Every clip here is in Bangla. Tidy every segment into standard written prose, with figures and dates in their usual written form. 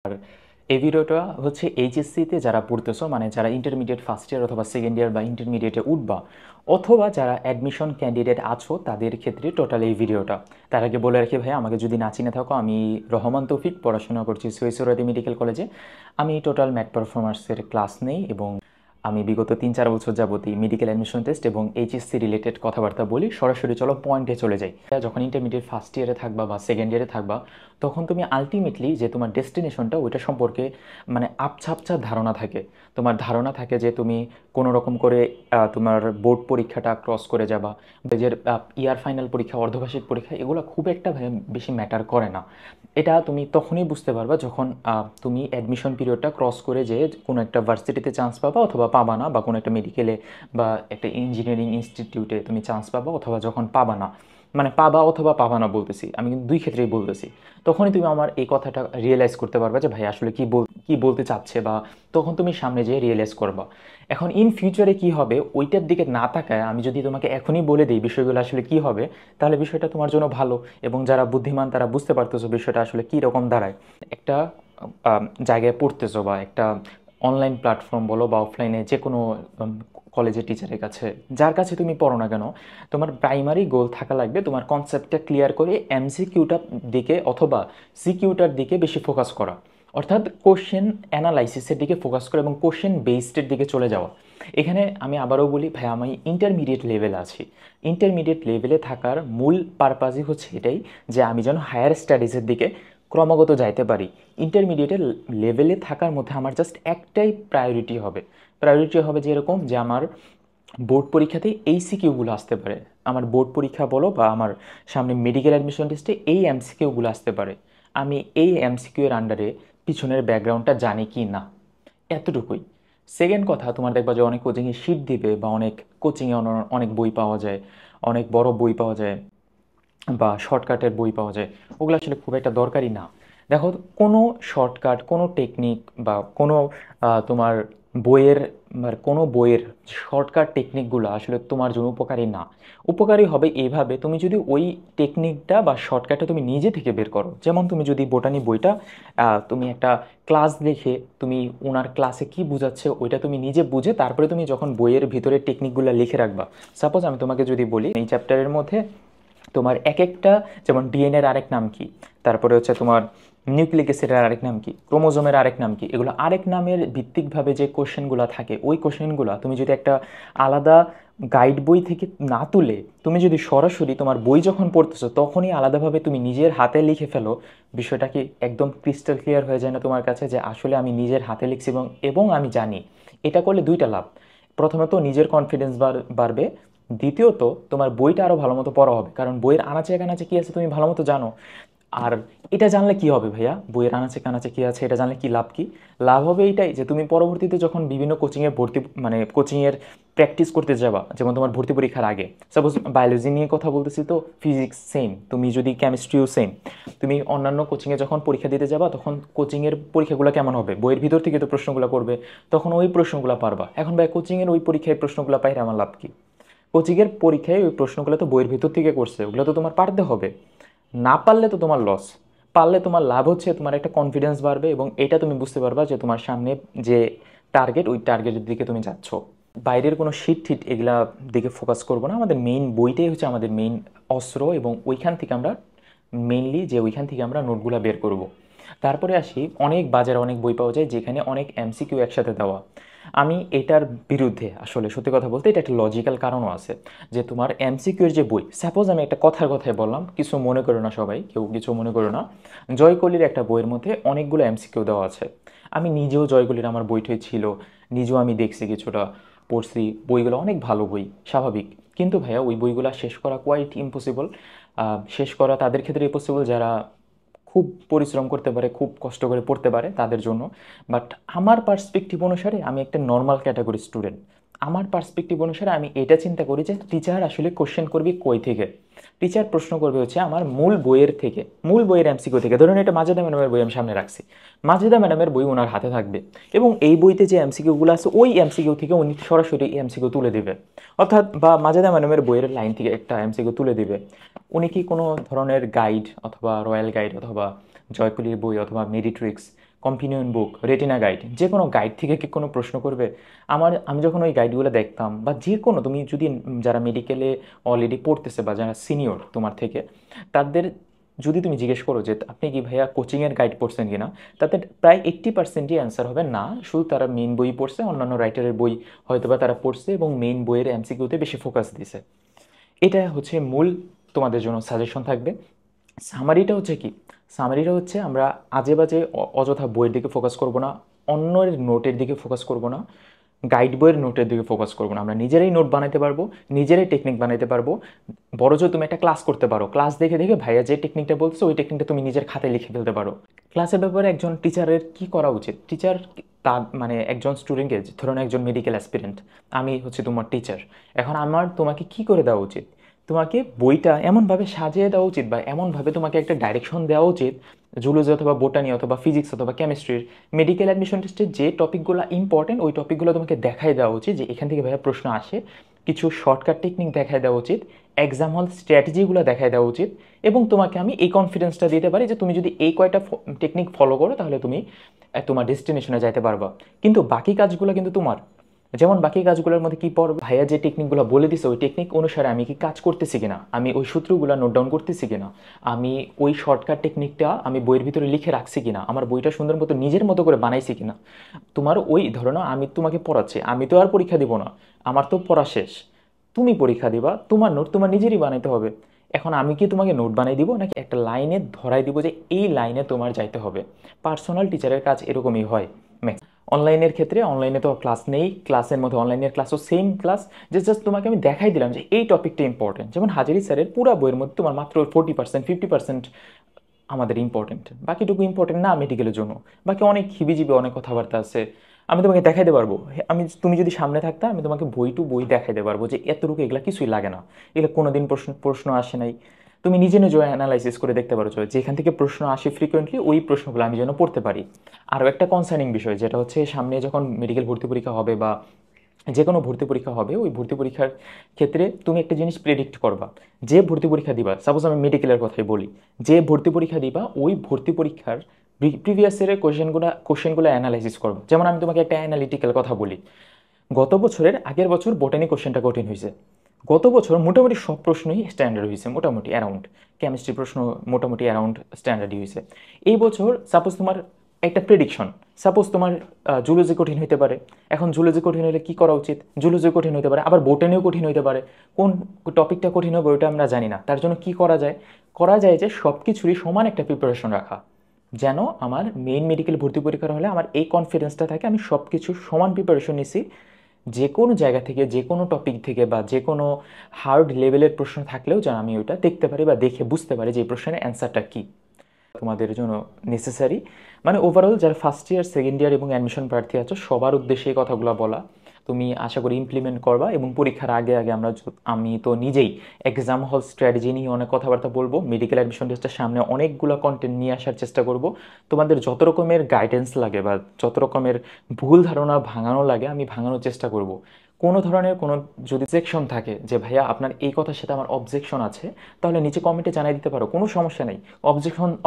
আর এই ভিডিওটা হচ্ছে এইচএসসিতে যারা পড়তেছো, মানে যারা ইন্টারমিডিয়েট ফার্স্ট ইয়ার অথবা সেকেন্ড ইয়ার বা ইন্টারমিডিয়েটে উঠবা, অথবা যারা অ্যাডমিশন ক্যান্ডিডেট আছো তাদের ক্ষেত্রে টোটাল এই ভিডিওটা। তার আগে বলে রাখি ভাই, আমাকে যদি না চিনে থাকো, আমি রহমান তৌফিক, পড়াশোনা করছি সৈয়দ মেডিকেল কলেজে। আমি টোটাল ম্যাথ পারফরমেন্সের ক্লাস নেই এবং আমি বিগত 3-4 বছর যাবতই মেডিকেল অ্যাডমিশন টেস্ট এবং এইচএসসি রিলেটেড কথাবার্তা বলি। সরাসরি চলো পয়েন্টে চলে যাই। যখন ইন্টারমিডিয়েট ফার্স্ট ইয়ারে থাকবা বা সেকেন্ড ইয়ারে থাকবা, তখন তুমি আলটিমেটলি যে তোমার ডেস্টিনেশনটা ওইটা সম্পর্কে মানে আবছা ধারণা থাকে। তোমার ধারণা থাকে যে তুমি কোনো রকম করে তোমার বোর্ড পরীক্ষাটা ক্রস করে যাবা। যে ইয়ার ফাইনাল পরীক্ষা, অর্ধবার্ষিক পরীক্ষা, এগুলো খুব একটা বেশি ম্যাটার করে না। এটা তুমি তখনই বুঝতে পারবা যখন তুমি অ্যাডমিশন পিরিয়ডটা ক্রস করে যে কোনো একটা ভার্সিটিতে চান্স পাবা অথবা পাবা না, বা কোনো একটা মেডিকেলে বা একটা ইঞ্জিনিয়ারিং ইনস্টিটিউটে তুমি চান্স পাবা, অথবা যখন পাবা না, মানে পাবা অথবা পাবা না বলতেছি, আমি কিন্তু দুই ক্ষেত্রেই বলতেছি। তখনই তুমি আমার এই কথাটা রিয়েলাইজ করতে পারবা যে ভাই আসলে কি বলতে চাচ্ছে, বা তখন তুমি সামনে যেয়ে রিয়েলাইজ করবা। এখন ইন ফিউচারে কি হবে ওইটার দিকে না তাকায় আমি যদি তোমাকে এখনই বলে দিই বিষয়গুলো আসলে কি হবে, তাহলে বিষয়টা তোমার জন্য ভালো। এবং যারা বুদ্ধিমান তারা বুঝতে পারতেছো বিষয়টা আসলে কী রকম দাঁড়ায়। একটা জায়গায় পড়তেছো বা একটা অনলাইন প্ল্যাটফর্ম বলো বা অফলাইনে যে কোনো কলেজের টিচারের কাছে, যার কাছে তুমি পড়ো না কেন, তোমার প্রাইমারি গোল থাকা লাগবে তোমার কনসেপ্টটা ক্লিয়ার করে এমসিকিউটার দিকে অথবা সিকিউটার দিকে বেশি ফোকাস করা। অর্থাৎ কোশ্চেন অ্যানালাইসিসের দিকে ফোকাস করা এবং কোশ্চেন বেসডের দিকে চলে যাওয়া। এখানে আমি আবারও বলি ভাই, আমি ইন্টারমিডিয়েট লেভেলে আছি। ইন্টারমিডিয়েট লেভেলে থাকার মূল পারপাসই হচ্ছে এটাই যে আমি যেন হায়ার স্টাডিজের দিকে ক্রমাগত যাইতে পারি। ইন্টারমিডিয়েটের লেভেলে থাকার মধ্যে আমার জাস্ট একটাই প্রায়োরিটি হবে যে এরকম যে আমার বোর্ড পরীক্ষাতেই এই সিকিউগুলো আসতে পারে। আমার বোর্ড পরীক্ষা বলো বা আমার সামনে মেডিকেল অ্যাডমিশন টেস্টে এই এমসিকিউগুলো আসতে পারে। আমি এই এমসিকিউ এর আন্ডারে পিছনের ব্যাকগ্রাউন্ডটা জানি কি না, এতটুকুই। সেকেন্ড কথা, তোমার দেখবা যে অনেক কোচিংয়ে শিট দিবে বা অনেক কোচিংয়ে অনেক বই পাওয়া যায়, অনেক বড় বই পাওয়া যায় বা শর্টকাটের বই পাওয়া যায়। ওগুলো আসলে খুব একটা দরকারি না। দেখো, কোনো শর্টকাট, কোনো টেকনিক বা কোনো তোমার বইয়ের কোনো বইয়ের শর্টকাট টেকনিকগুলো আসলে তোমার জন্য উপকারী না। উপকারী হবে এইভাবে, তুমি যদি ওই টেকনিকটা বা শর্টকাটটা তুমি নিজে থেকে বের করো। যেমন তুমি যদি বোটানি বইটা তুমি একটা ক্লাস দেখে তুমি ওনার ক্লাসে কি বুঝাচ্ছে ওইটা তুমি নিজে বুঝে তারপরে তুমি যখন বইয়ের ভিতরে টেকনিকগুলো লিখে রাখবা। সাপোজ আমি তোমাকে যদি বলি এই চ্যাপ্টারের মধ্যে তোমার এক একটা, যেমন ডিএনএর আরেক নাম কি, তারপরে হচ্ছে তোমার নিউক্লিক অ্যাসিডের আরেক নাম কি, ক্রোমোজোমের আরেক নাম কি, এগুলো আরেক নামের ভিত্তিকভাবে যে কোশ্চেনগুলো থাকে, ওই কোশ্চেনগুলো তুমি যদি একটা আলাদা গাইড বই থেকে না তুলে তুমি যদি সরাসরি তোমার বই যখন পড়তেছো তখনই আলাদাভাবে তুমি নিজের হাতে লিখে ফেলো, বিষয়টা কি একদম ক্রিস্টাল ক্লিয়ার হয়ে যায় না তোমার কাছে যে আসলে আমি নিজের হাতে লিখছি এবং এবং আমি জানি। এটা করলে দুইটা লাভ। প্রথমত নিজের কনফিডেন্স বাড়বে, দ্বিতীয়ত তোমার বইটা আরও ভালো মতো পড়া হবে, কারণ বইয়ের আনাচে কানাচে কী আছে তুমি ভালো মতো জানো। আর এটা জানলে কি হবে ভাইয়া, বইয়ের আনাচে কানাচে কী আছে এটা জানলে কি লাভ? কি লাভ হবে এইটাই যে তুমি পরবর্তীতে যখন বিভিন্ন কোচিংয়ে ভর্তি, মানে কোচিংয়ের প্র্যাকটিস করতে যাবা, যেমন তোমার ভর্তি পরীক্ষার আগে, সাপোজ বায়োলজি নিয়ে কথা বলতেছি, তো ফিজিক্স সেম, তুমি যদি কেমিস্ট্রিও সেম, তুমি অন্যান্য কোচিংয়ে যখন পরীক্ষা দিতে যাবা তখন কোচিংয়ের পরীক্ষাগুলো কেমন হবে, বইয়ের ভিতর থেকে তো প্রশ্নগুলো করবে, তখন ওই প্রশ্নগুলো পারবা। এখন ভাই কোচিংয়ের ওই পরীক্ষায় প্রশ্নগুলো পাইলে আমার লাভ কি? কোচিংয়ের পরীক্ষায় ওই প্রশ্নগুলো তো বইয়ের ভিতর থেকে করছে, ওগুলো তো তোমার পারতে হবে। না পারলে তো তোমার লস, পারলে তোমার লাভ হচ্ছে তোমার একটা কনফিডেন্স বাড়বে এবং এটা তুমি বুঝতে পারবা যে তোমার সামনে যে টার্গেট, ওই টার্গেটের দিকে তুমি যাচ্ছ। বাইরের কোনো শিট টিট এগুলা দিকে ফোকাস করবো না, আমাদের মেইন বইটাই হচ্ছে আমাদের মেইন অস্ত্র এবং ওইখান থেকে আমরা নোটগুলো বের করব। তারপরে আসি, অনেক বাজারে অনেক বই পাওয়া যায় যেখানে অনেক এমসিকিউ একসাথে দেওয়া। আমি এটার বিরুদ্ধে, আসলে সত্যি কথা বলতে এটা একটা লজিক্যাল কারণও আছে। যে তোমার এমসিকিউর যে বই, সাপোজ আমি একটা কথায় বললাম, কিছু মনে করো না, সবাই কেউ কিছু মনে করো না, জয়কলির একটা বইয়ের মধ্যে অনেকগুলো এমসিকিউ দেওয়া আছে। আমি নিজেও জয়কলির আমার বইটাই ছিল, নিজেও আমি দেখছি, কিছুটা পড়ছি, বইগুলো অনেক ভালো বই, স্বাভাবিক। কিন্তু ভাইয়া ওই বইগুলো শেষ করা কোয়াইট ইম্পসিবল। শেষ করা তাদের ক্ষেত্রে ইম্পসিবল যারা খুব পরিশ্রম করতে পারে, খুব কষ্ট করে পড়তে পারে, তাদের জন্য। বাট আমার পার্সপেক্টিভ অনুসারে আমি একটা নর্মাল ক্যাটাগরি স্টুডেন্ট। আমার পার্সপেক্টিভ অনুসারে আমি এটা চিন্তা করি যে টিচার আসলে কোশ্চেন করবে কই থেকে। টিচার প্রশ্ন করবে হচ্ছে আমার মূল বইয়ের থেকে, মূল বইয়ের এমসিকিউ থেকে। ধরুন এটা মাজেদা ম্যাডামের বই আমি সামনে রাখছি, মাজেদা ম্যাডামের বই ওনার হাতে থাকবে এবং এই বইতে যে এমসিকিউগুলো আছে ওই এমসিকিউ থেকে উনি সরাসরি এমসিকিউ তুলে দিবে। অর্থাৎ বা মাজেদা ম্যাডামের বইয়ের লাইন থেকে একটা এমসিকিউ তুলে দিবে। উনি কি কোনো ধরনের গাইড অথবা রয়্যাল গাইড অথবা জয়কুলির বই অথবা মেডিট্রিক্স কম্পিনিয়ন বুক, রেটিনা গাইড, যে কোনো গাইড থেকে কি কোনো প্রশ্ন করবে? আমি যখন ওই গাইডগুলো দেখতাম, বা যে কোনো তুমি যদি যারা মেডিকেলে অলরেডি পড়তেছে বা যারা সিনিয়র তোমার থেকে, তাদের যদি তুমি জিজ্ঞেস করো যে আপনি কি ভাইয়া কোচিংয়ের গাইড পড়ছেন কিনা, তাতে প্রায় 80%ই অ্যান্সার হবে না, শুধু তারা মেইন বই পড়ছে, অন্যান্য রাইটারের বই হয়তোবা তারা পড়ছে এবং মেইন বইয়ের এমসিকিউতে বেশি ফোকাস দিছে। এটা হচ্ছে মূল তোমাদের জন্য সাজেশন থাকবে। সামারিটা হচ্ছে কি? সামারিটা হচ্ছে আমরা আজে বাজে অযথা বইয়ের দিকে ফোকাস করব না, অন্যের নোটের দিকে ফোকাস করব না, গাইড বইয়ের নোটের দিকে ফোকাস করবো না। আমরা নিজেরাই নোট বানাইতে পারবো, নিজেরাই টেকনিক বানাইতে পারবো। বড়জোর তুমি একটা ক্লাস করতে পারো, ক্লাস দেখে দেখে ভাইয়া যে টেকনিকটা বলছে ওই টেকনিকটা তুমি নিজের খাতায় লিখে ফেলতে পারো। ক্লাসের ব্যাপারে একজন টিচারের কি করা উচিত? টিচার তার মানে একজন স্টুডেন্টকে, ধরুন একজন মেডিকেল অ্যাসপিরেন্ট, আমি হচ্ছে তোমার টিচার, এখন আমার তোমাকে কি করে দেওয়া উচিত? তোমাকে বইটা এমনভাবে সাজিয়ে দেওয়া উচিত বা এমনভাবে তোমাকে একটা ডাইরেকশন দেওয়া উচিত, জুলজি অথবা বোটানি অথবা ফিজিক্স অথবা কেমিস্ট্রির মেডিকেল অ্যাডমিশন টেস্টে যে টপিকগুলো ইম্পর্টেন্ট ওই টপিকগুলো তোমাকে দেখাই দেওয়া উচিত, যে এখান থেকে ভাইয়া প্রশ্ন আসে। কিছু শর্টকাট টেকনিক দেখাই দেওয়া উচিত, এক্সাম হল স্ট্র্যাটেজিগুলো দেখাই দেওয়া উচিত, এবং তোমাকে আমি এই কনফিডেন্সটা দিতে পারি যে তুমি যদি এই কয়টা টেকনিক ফলো করো তাহলে তুমি তোমার ডেস্টিনেশনে যাইতে পারবা। কিন্তু বাকি কাজগুলো কিন্তু তোমার। যেমন বাকি কাজগুলোর মধ্যে কি পড়বে? ভাইয়া যে টেকনিকগুলো বলে দিছে ওই টেকনিক অনুসারে আমি কি কাজ করতেছি কিনা, আমি ওই সূত্রগুলো নোট ডাউন করতেছি কিনা, আমি ওই শর্টকাট টেকনিকটা আমি বইয়ের ভিতরে লিখে রাখছি কিনা, আমার বইটা সুন্দর মতো নিজের মতো করে বানাইছি কিনা। তোমার ওই ধরো না, আমি তোমাকে পড়াচ্ছি, আমি তো আর পরীক্ষা দিব না, আমার তো পড়া শেষ, তুমি পরীক্ষা দিবা, তোমার নোট তোমার নিজেরই বানাইতে হবে। এখন আমি কি তোমাকে নোট বানাই দিব, নাকি একটা লাইনে ধরাই দিব যে এই লাইনে তোমার যাইতে হবে? পার্সোনাল টিচারের কাজ এরকমই হয়। অনলাইনের ক্ষেত্রে, অনলাইনে তো ক্লাস নেই, ক্লাসের মধ্যে অনলাইনের ক্লাসও সেম ক্লাস, যে জাস্ট তোমাকে আমি দেখাই দিলাম যে এই টপিকটা ইম্পর্টেন্ট। যেমন হাজারি স্যারের পুরো বইয়ের মধ্যে তোমার মাত্র 40% 50% আমাদের ইম্পর্টেন্ট, বাকিটুকু ইম্পর্টেন্ট না মেডিকেলের জন্য। বাকি অনেক হিবিজিবি অনেক কথাবার্তা আছে, আমি তোমাকে দেখাইতে পারবো। তুমি যদি সামনে থাকতে আমি তোমাকে বই টু বই দেখাইতে পারবো যে এতটুকু এগুলা কিছুই লাগে না, এগুলো কোনোদিন প্রশ্ন আসে নাই। তুমি নিজে নিজে অ্যানালাইসিস করে দেখতে পারো যেখান থেকে প্রশ্ন আসে ফ্রিকোয়েন্টলি ওই প্রশ্নগুলো আমি যেন পড়তে পারি। আরও একটা কনসার্নিং বিষয় যেটা হচ্ছে, সামনে যখন মেডিকেল ভর্তি পরীক্ষা হবে বা যে কোনো ভর্তি পরীক্ষা হবে, ওই ভর্তি পরীক্ষার ক্ষেত্রে তুমি একটা জিনিস প্রেডিক্ট করবা। যে ভর্তি পরীক্ষা দিবা, সাপোজ আমি মেডিকেলের কথাই বলি, যে ভর্তি পরীক্ষা দিবা ওই ভর্তি পরীক্ষার প্রিভিয়াস ইয়ারের কোশ্চেনগুলো অ্যানালাইসিস করবা। যেমন আমি তোমাকে একটা অ্যানালিটিক্যাল কথা বলি, গত বছরের আগের বছর বোটানি কোশ্চেনটা কঠিন হয়েছে। গত বছর মোটামুটি সব প্রশ্নই স্ট্যান্ডার্ড হয়েছে, মোটামুটি অ্যারাউন্ড। কেমিস্ট্রি প্রশ্ন মোটামুটি অ্যারাউন্ড স্ট্যান্ডার্ডই হয়েছে। এই বছর সাপোজ তোমার একটা প্রেডিকশন, সাপোজ তোমার জুলজি কঠিন হতে পারে। এখন জুলজি কঠিন হলে কী করা উচিত? জুলজি কঠিন হতে পারে, আবার বোটানিও কঠিন হতে পারে। কোন টপিকটা কঠিন হবে ওটা আমরা জানি না। তার জন্য কি করা যায়? করা যায় যে সব কিছুরই সমান একটা প্রিপারেশন রাখা, যেন আমার মেইন মেডিকেল ভর্তি পরীক্ষার হলে আমার এই কনফিডেন্সটা থাকে আমি সব কিছু সমান প্রিপারেশন নিছি। যে কোনো জায়গা থেকে, যে কোনো টপিক থেকে বা যে কোনো হার্ড লেভেলের প্রশ্ন থাকলেও যেন আমি ওইটা দেখতে পারি বা দেখে বুঝতে পারি যে এই প্রশ্নের অ্যান্সারটা কী তোমাদের জন্য নেসেসারি। মানে ওভারঅল যারা ফার্স্ট ইয়ার, সেকেন্ড ইয়ার এবং অ্যাডমিশন প্রার্থী আছো সবার উদ্দেশ্যে এই কথাগুলো বলা। তুমি আশা করি ইমপ্লিমেন্ট করবা, এবং পরীক্ষার আগে আগে আমি তো নিজেই এক্সাম হল স্ট্র্যাটেজি নিয়ে অনেক কথাবার্তা বলবো। মেডিকেল অ্যাডমিশন টেস্টের সামনে অনেকগুলো কন্টেন্ট নিয়ে আসার চেষ্টা করব। তোমাদের যত রকমের গাইডেন্স লাগে বা যত রকমের ভুল ধারণা ভাঙানো লাগে আমি ভাঙানোর চেষ্টা করব। কোনো ধরনের কোনো যদি সেকশন থাকে যে ভাইয়া আপনার এই কথার সাথে আমার অবজেকশন আছে, তাহলে নিচে কমেন্টে জানিয়ে দিতে পারো, কোনো সমস্যা নেই।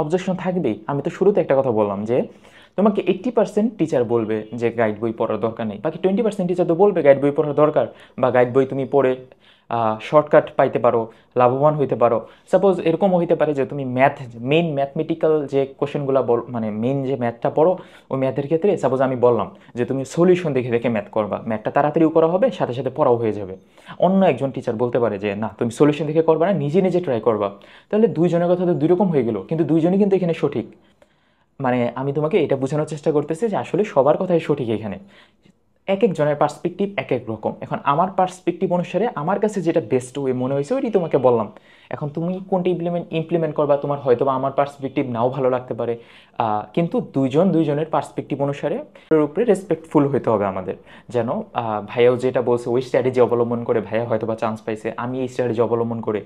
অবজেকশন থাকবেই। আমি তো শুরুতে একটা কথা বললাম যে তোমাকে 80% টিচার বলবে যে গাইড বই পড়ার দরকার নেই, বাকি 20% টিচার তো বলবে গাইড বই পড়ার দরকার, বা গাইড বই তুমি পড়ে শর্টকাট পাইতে পারো, লাভবান হইতে পারো। সাপোজ এরকমও হইতে পারে যে তুমি মেইন ম্যাথমেটিক্যাল যে কোশ্চেনগুলো মানে মেইন যে ম্যাথটা পড়ো, ওই ম্যাথের ক্ষেত্রে সাপোজ আমি বললাম যে তুমি সলিউশন দেখে দেখে ম্যাথ করবা, ম্যাথটা তাড়াতাড়িও করা হবে, সাথে সাথে পড়াও হয়ে যাবে। অন্য একজন টিচার বলতে পারে যে না তুমি সলিউশন দেখে করবা না, নিজে নিজে ট্রাই করবা। তাহলে দুইজনের কথা তো দুই রকম হয়ে গেল, কিন্তু দুইজনই কিন্তু এখানে সঠিক। মানে আমি তোমাকে এটা বোঝানোর চেষ্টা করতেছি যে আসলে সবার কথাই সঠিক এখানে, এক একজনের পার্সপেক্টিভ এক এক রকম। এখন আমার পার্সপেক্টিভ অনুসারে আমার কাছে যেটা বেস্ট ওয়ে মনে হয়েছে ওইটাই তোমাকে বললাম। এখন তুমি কোনটা ইমপ্লিমেন্ট করবা, তোমার হয়তো বা আমার পার্সপেক্টিভ নাও ভালো লাগতে পারে, কিন্তু দুইজনের পার্সপেক্টিভ অনুসারে এর উপরে রেসপেক্টফুল হতে হবে আমাদের। যেন ভাইয়াও যেটা বলছে ওই স্ট্র্যাটেজি অবলম্বন করে ভাইয়া হয়তো বা চান্স পাইছে, আমি এই স্ট্র্যাটেজি অবলম্বন করে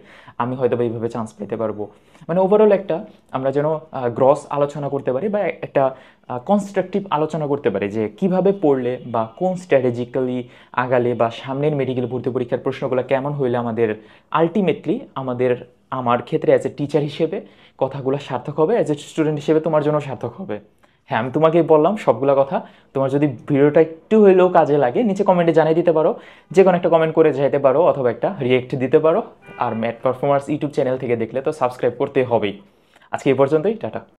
আমি হয়তো বা এইভাবে চান্স পেতে পারবো। মানে ওভারঅল একটা আমরা যেন গ্রস আলোচনা করতে পারি বা একটা কনস্ট্রাকটিভ আলোচনা করতে পারি যে কিভাবে পড়লে বা কোন স্ট্র্যাটেজিক্যালি আগালে বা সামনের মেডিকেল ভর্তি পরীক্ষার প্রশ্নগুলো কেমন হইলে আমাদের আলটিমেটলি আমার ক্ষেত্রে অ্যাজ এ টিচার হিসেবে কথাগুলো সার্থক হবে, অ্যাজ এ স্টুডেন্ট হিসেবে তোমার জন্য সার্থক হবে। হ্যাঁ, আমি তোমাকেই বললাম সবগুলা কথা। তোমার যদি ভিডিওটা একটু হইলেও কাজে লাগে নিচে কমেন্টে জানিয়ে দিতে পারো, যে কোনো একটা কমেন্ট করে যাইতে পারো অথবা একটা রিয়েক্ট দিতে পারো। আর ম্যাথ পারফরম্যান্স ইউটিউব চ্যানেল থেকে দেখলে তো সাবস্ক্রাইব করতে হবেই। আজকে এই পর্যন্তই, টাটা।